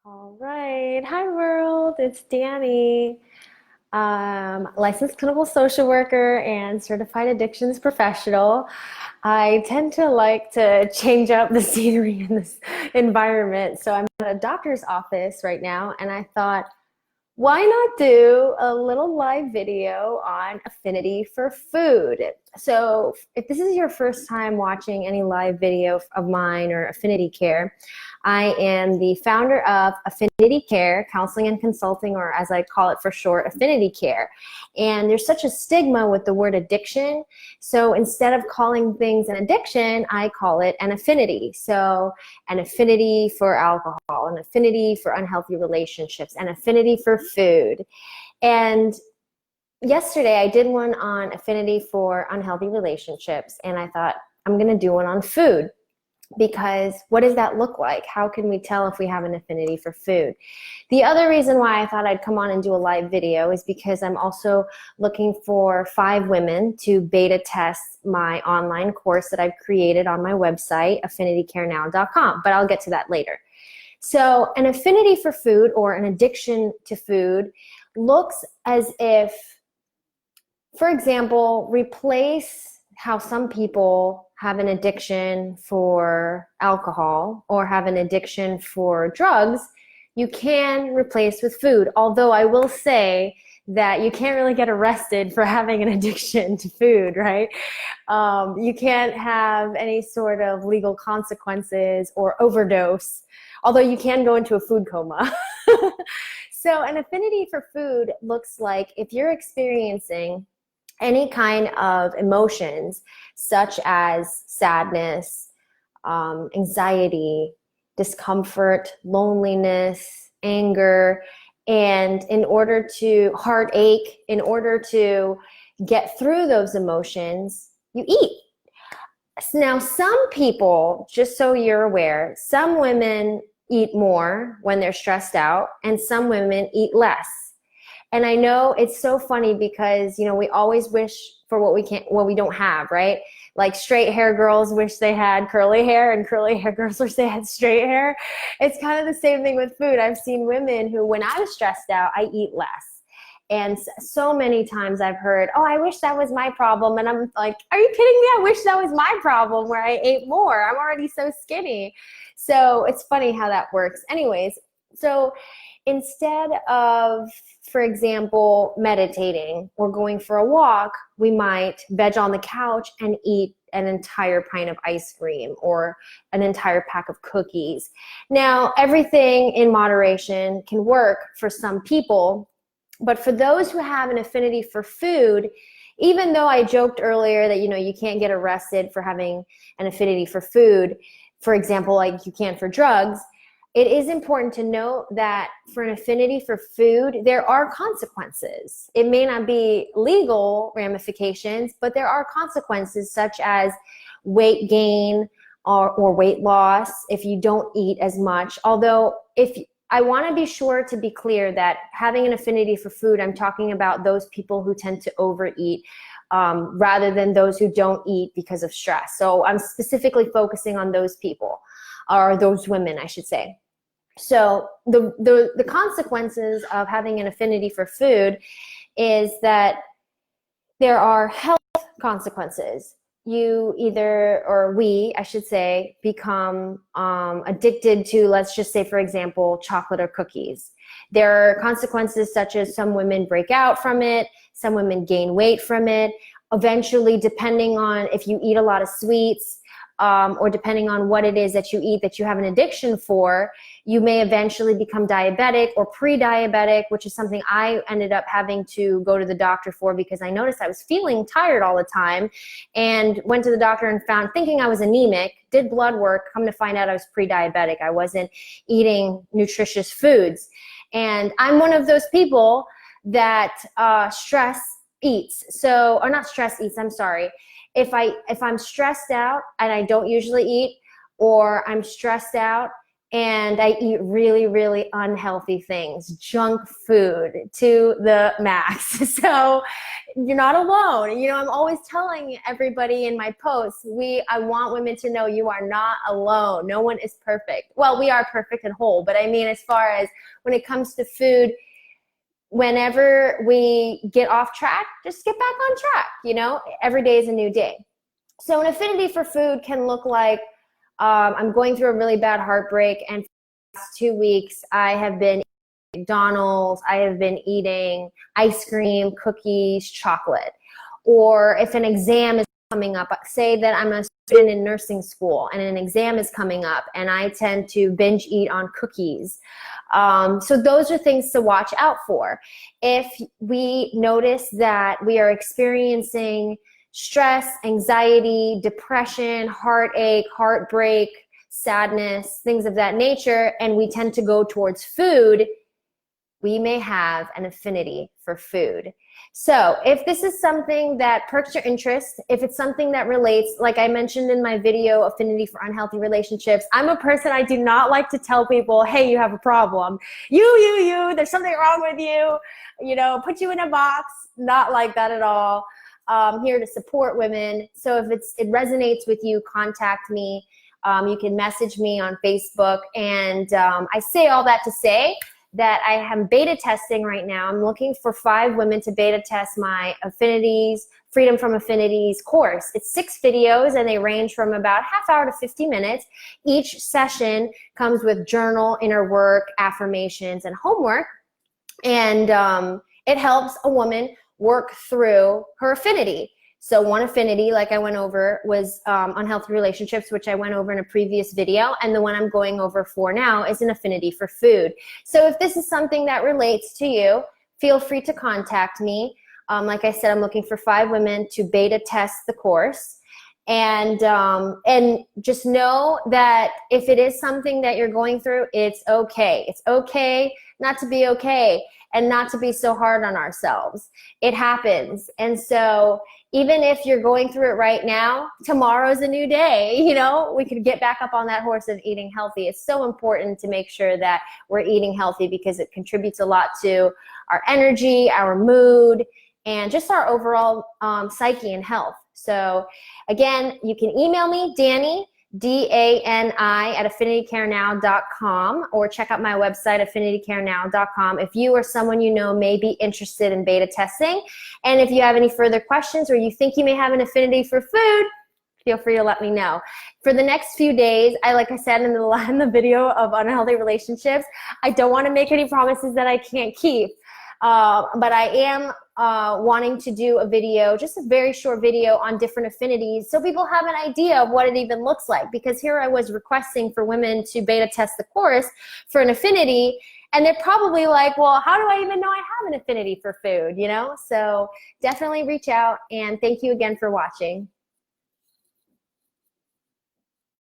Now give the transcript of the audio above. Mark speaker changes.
Speaker 1: All right. Hi, world. It's Dani, licensed clinical social worker and certified addictions professional. I tend to like to change up the scenery in this environment. So I'm at a doctor's office right now, and I thought, why not do a little live video on affinity for food? So, if this is your first time watching any live video of mine or Affinity Care, I am the founder of Affinity Care, Counseling and Consulting, or as I call it for short, Affinity Care. And there's such a stigma with the word addiction. So instead of calling things an addiction, I call it an affinity. So an affinity for alcohol, an affinity for unhealthy relationships, an affinity for food. And yesterday I did one on affinity for unhealthy relationships, and I thought I'm going to do one on food. Because what does that look like? How can we tell if we have an affinity for food? The other reason why I thought I'd come on and do a live video is because I'm also looking for 5 women to beta test my online course that I've created on my website, affinitycarenow.com, but I'll get to that later. So an affinity for food or an addiction to food looks as if, for example, replace how some people have an addiction for alcohol or have an addiction for drugs. You can replace with food. Although I will say that you can't really get arrested for having an addiction to food, right? You can't have any sort of legal consequences or overdose, although you can go into a food coma. So an affinity for food looks like if you're experiencing any kind of emotions such as sadness, anxiety, discomfort, loneliness, anger, and in order to heartache, in order to get through those emotions, you eat. Now, some people, just so you're aware, some women eat more when they're stressed out, and some women eat less. And I know it's so funny because, we always wish for what we don't have, right? Like straight hair girls wish they had curly hair and curly hair girls wish they had straight hair. It's kind of the same thing with food. I've seen women who, when I was stressed out, I eat less. And so many times I've heard, oh, I wish that was my problem. And I'm like, are you kidding me? I wish that was my problem where I ate more. I'm already so skinny. So it's funny how that works. Anyways, so instead of, for example, meditating or going for a walk, we might veg on the couch and eat an entire pint of ice cream or an entire pack of cookies. Now, everything in moderation can work for some people, but for those who have an affinity for food, even though I joked earlier that, you can't get arrested for having an affinity for food, for example, like you can for drugs, it is important to note that for an affinity for food, there are consequences. It may not be legal ramifications, but there are consequences such as weight gain or weight loss if you don't eat as much. Although I want to be sure to be clear that having an affinity for food, I'm talking about those people who tend to overeat rather than those who don't eat because of stress. So I'm specifically focusing on those people, or those women, I should say. So the consequences of having an affinity for food is that there are health consequences. You either, or we, I should say, become addicted to, let's just say, for example, chocolate or cookies. There are consequences such as some women break out from it, some women gain weight from it. Eventually, depending on if you eat a lot of sweets, or depending on what it is that you eat that you have an addiction for, you may eventually become diabetic or pre-diabetic, which is something I ended up having to go to the doctor for because I noticed I was feeling tired all the time and went to the doctor and found, thinking I was anemic, did blood work, come to find out I was pre-diabetic. I wasn't eating nutritious foods. And I'm one of those people that stress eats. So, or not stress eats, I'm sorry. If I'm stressed out and I don't usually eat, or I'm stressed out and I eat really, really unhealthy things, junk food to the max. So you're not alone. You know, I'm always telling everybody in my posts, I want women to know you are not alone. No one is perfect. Well, we are perfect and whole, but I mean, as far as when it comes to food, whenever we get off track, just get back on track. You know, every day is a new day. So an affinity for food can look like, I'm going through a really bad heartbreak, and for the last 2 weeks, I have been eating McDonald's, I have been eating ice cream, cookies, chocolate. Or if an exam is coming up, say that I'm a student in nursing school and an exam is coming up, and I tend to binge eat on cookies. So those are things to watch out for. If we notice that we are experiencing stress, anxiety, depression, heartache, heartbreak, sadness, things of that nature, and we tend to go towards food, we may have an affinity for food. So if this is something that perks your interest, if it's something that relates, like I mentioned in my video, Affinity for Unhealthy Relationships, I'm a person, I do not like to tell people, hey, you have a problem. You, there's something wrong with you, you know, put you in a box. Not like that at all. I'm here to support women. So if it resonates with you, contact me. You can message me on Facebook. And I say all that to say that I am beta testing right now. I'm looking for 5 women to beta test my Affinities, Freedom from Affinities course. It's 6 videos and they range from about half hour to 50 minutes. Each session comes with journal, inner work, affirmations, and homework. And it helps a woman work through her affinity. So one affinity, like I went over, was unhealthy relationships, which I went over in a previous video. And the one I'm going over for now is an affinity for food. So if this is something that relates to you, feel free to contact me. Like I said, I'm looking for 5 women to beta test the course. And just know that if it is something that you're going through, it's okay. It's okay not to be okay and not to be so hard on ourselves. It happens. And so even if you're going through it right now, tomorrow's a new day. You know, we could get back up on that horse of eating healthy. It's so important to make sure that we're eating healthy because it contributes a lot to our energy, our mood, and just our overall psyche and health. So again, you can email me, Dani, D-A-N-I, at affinitycarenow.com, or check out my website, affinitycarenow.com, if you or someone you know may be interested in beta testing. And if you have any further questions or you think you may have an affinity for food, feel free to let me know. For the next few days, like I said in the video of unhealthy relationships, I don't want to make any promises that I can't keep. But I am wanting to do a video, just a very short video on different affinities so people have an idea of what it even looks like. Because here I was requesting for women to beta test the course for an affinity, and they're probably like, well, how do I even know I have an affinity for food, you know? So definitely reach out, and thank you again for watching.